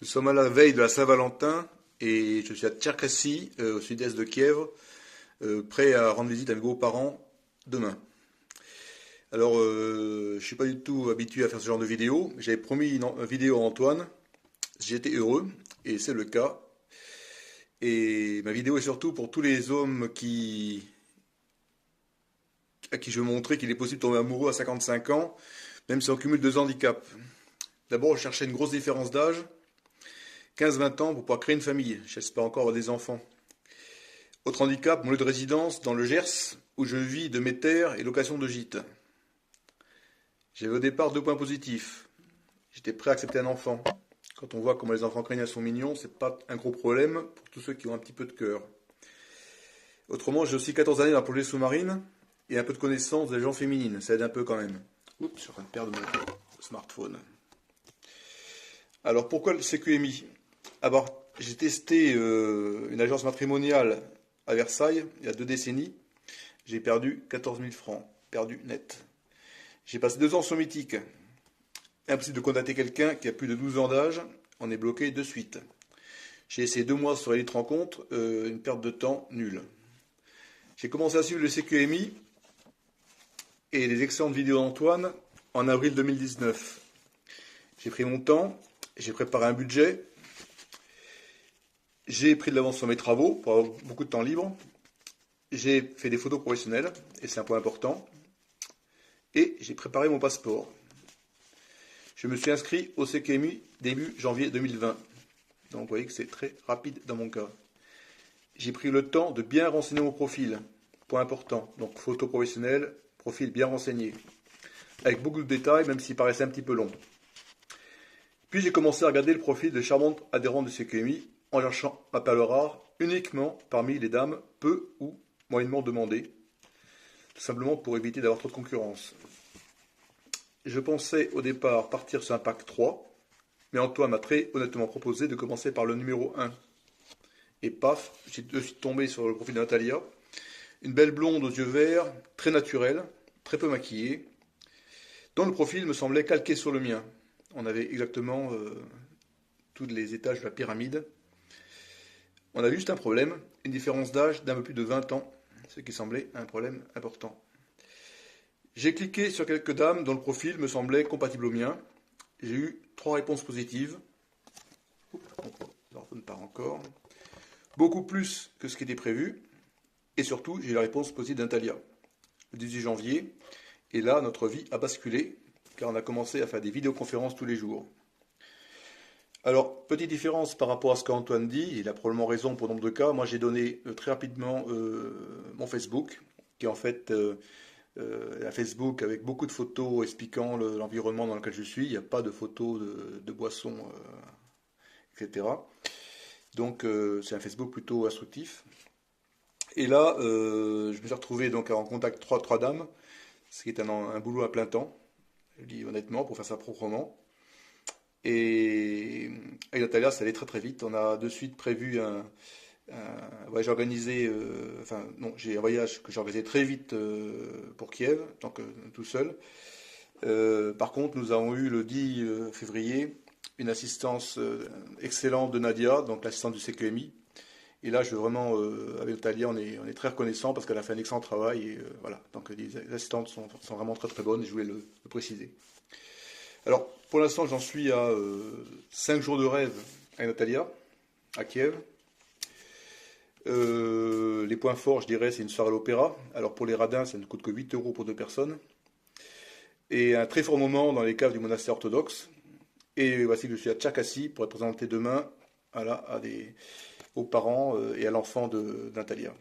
Nous sommes à la veille de la Saint-Valentin et je suis à Tcherkassy, au sud-est de Kiev, prêt à rendre visite à mes beaux-parents demain. Alors, je ne suis pas du tout habitué à faire ce genre de vidéo. J'avais promis une vidéo à Antoine, j'étais heureux et c'est le cas. Et ma vidéo est surtout pour tous les hommes à qui je veux montrer qu'il est possible de tomber amoureux à 55 ans, même si on cumule deux handicaps. D'abord, je cherchais une grosse différence d'âge, 15-20 ans pour pouvoir créer une famille. J'espère encore avoir des enfants. Autre handicap, mon lieu de résidence dans le Gers, où je vis de mes terres et location de gîte. J'avais au départ deux points positifs. J'étais prêt à accepter un enfant. Quand on voit comment les enfants craignent sont mignons, c'est pas un gros problème pour tous ceux qui ont un petit peu de cœur. Autrement, j'ai aussi 14 années dans la plongée sous-marine et un peu de connaissance des gens féminines. Ça aide un peu quand même. Oups, je suis en train de perdre mon smartphone. Alors pourquoi le CQMI? Alors, j'ai testé une agence matrimoniale à Versailles il y a 2 décennies. J'ai perdu 14 000 francs, perdu net. J'ai passé 2 ans sur Mythique. Impossible de contacter quelqu'un qui a plus de 12 ans d'âge, on est bloqué de suite. J'ai essayé 2 mois sur Elite Rencontre, une perte de temps nulle. J'ai commencé à suivre le CQMI et les excellentes vidéos d'Antoine en avril 2019. J'ai pris mon temps, j'ai préparé un budget, j'ai pris de l'avance sur mes travaux pour avoir beaucoup de temps libre, j'ai fait des photos professionnelles, et c'est un point important, et j'ai préparé mon passeport. Je me suis inscrit au CQMI début janvier 2020. Donc vous voyez que c'est très rapide dans mon cas. J'ai pris le temps de bien renseigner mon profil. Point important. Donc photo professionnelle, profil bien renseigné. Avec beaucoup de détails, même s'il paraissait un petit peu long. Puis j'ai commencé à regarder le profil de charmantes adhérentes du CQMI en cherchant ma perle rare uniquement parmi les dames peu ou moyennement demandées. Tout simplement pour éviter d'avoir trop de concurrence. Je pensais au départ partir sur un pack 3, mais Antoine m'a très honnêtement proposé de commencer par le numéro 1. Et paf, j'ai de suite tombé sur le profil de Natalia. Une belle blonde aux yeux verts, très naturelle, très peu maquillée, dont le profil me semblait calqué sur le mien. On avait exactement tous les étages de la pyramide. On avait juste un problème, une différence d'âge d'un peu plus de 20 ans, ce qui semblait un problème important. J'ai cliqué sur quelques dames dont le profil me semblait compatible au mien. J'ai eu 3 réponses positives. Ne part encore. Beaucoup plus que ce qui était prévu. Et surtout, j'ai eu la réponse positive d'Intalia. Le 18 janvier. Et là, notre vie a basculé, car on a commencé à faire des vidéoconférences tous les jours. Alors, petite différence par rapport à ce qu'Antoine dit, il a probablement raison pour nombre de cas. Moi, j'ai donné très rapidement mon Facebook, qui est en fait un Facebook avec beaucoup de photos expliquant l'environnement dans lequel je suis. Il n'y a pas de photos de boissons, etc. Donc c'est un Facebook plutôt instructif. Et là, je me suis retrouvé donc en contact trois dames, ce qui est un boulot à plein temps, je le dis honnêtement, pour faire ça proprement. Et avec Natalia, ça allait très très vite. On a de suite prévu un voyage organisé, j'ai un voyage que j'ai organisé très vite pour Kiev, tant que tout seul. Par contre, nous avons eu le 10 février une assistance excellente de Nadia, donc l'assistante du CQMI. Et là, je veux vraiment, avec Natalia, on est très reconnaissant parce qu'elle a fait un excellent travail. Et voilà, donc les assistantes sont vraiment très très bonnes et je voulais le préciser. Alors, pour l'instant, j'en suis à 5 jours de rêve avec Natalia, à Kiev. Les points forts, je dirais, c'est une soirée à l'opéra. Alors pour les radins, ça ne coûte que 8 euros pour 2 personnes. Et un très fort moment dans les caves du monastère orthodoxe. Et voici que je suis à Tcherkassy pour être présenté demain aux parents et à l'enfant de Natalia.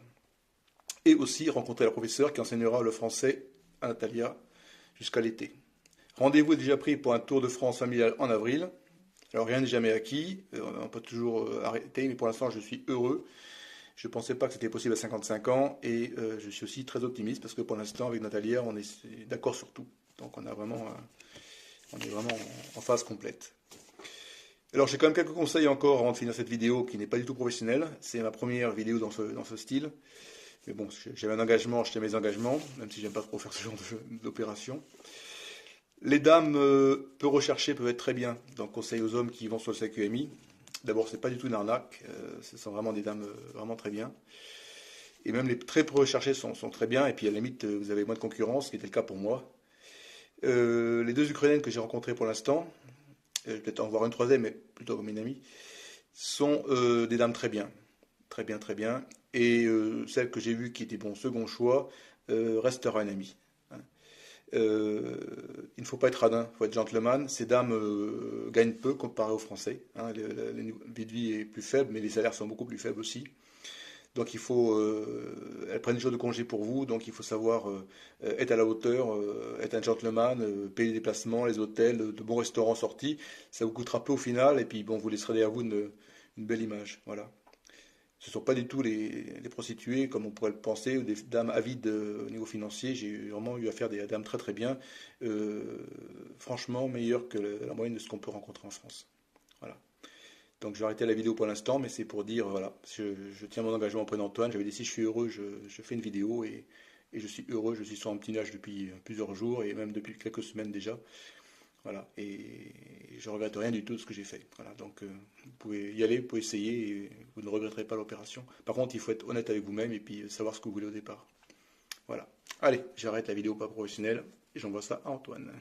Et aussi rencontrer la professeure qui enseignera le français à Natalia jusqu'à l'été. Rendez-vous est déjà pris pour un tour de France familial en avril. Alors rien n'est jamais acquis, on peut toujours arrêter, mais pour l'instant je suis heureux. Je ne pensais pas que c'était possible à 55 ans et je suis aussi très optimiste parce que pour l'instant avec Natalia on est d'accord sur tout. Donc on est vraiment en phase complète. Alors j'ai quand même quelques conseils encore avant de finir cette vidéo qui n'est pas du tout professionnelle. C'est ma première vidéo dans ce style. Mais bon, j'avais un engagement, je tiens mes engagements, même si j'aime pas trop faire ce genre d'opération. Les dames peu recherchées peuvent être très bien. Donc conseil aux hommes qui vont sur le CQMI. D'abord, c'est pas du tout une arnaque. Ce sont vraiment des dames vraiment très bien. Et même les très peu recherchées sont très bien. Et puis à la limite, vous avez moins de concurrence, ce qui était le cas pour moi. Les deux Ukrainiennes que j'ai rencontrées pour l'instant, je vais peut-être en voir une troisième, mais plutôt comme une amie, sont des dames très bien. Très bien, très bien. Et celle que j'ai vue qui était mon second choix restera une amie. Hein. Il ne faut pas être radin, il faut être gentleman. Ces dames gagnent peu comparé aux Français. Hein. Le niveau de vie est plus faible, mais les salaires sont beaucoup plus faibles aussi. Donc il faut, elles prennent des jours de congé pour vous, donc il faut savoir être à la hauteur, être un gentleman, payer les déplacements, les hôtels, de bons restaurants sortis. Ça vous coûtera peu au final, et puis bon, vous laisserez derrière vous une belle image. Voilà. Ce ne sont pas du tout les prostituées, comme on pourrait le penser, ou des dames avides au niveau financier. J'ai vraiment eu affaire à des dames très très bien, franchement meilleures que la moyenne de ce qu'on peut rencontrer en France. Voilà. Donc je vais arrêter la vidéo pour l'instant, mais c'est pour dire, voilà, je tiens mon engagement auprès d'Antoine. J'avais dit si je suis heureux, je fais une vidéo et je suis heureux. Je suis sur un petit nuage depuis plusieurs jours et même depuis quelques semaines déjà. Voilà, et je regrette rien du tout de ce que j'ai fait. Voilà, donc vous pouvez y aller, vous pouvez essayer et vous ne regretterez pas l'opération. Par contre, il faut être honnête avec vous-même et puis savoir ce que vous voulez au départ. Voilà. Allez, j'arrête la vidéo pas professionnelle et j'envoie ça à Antoine.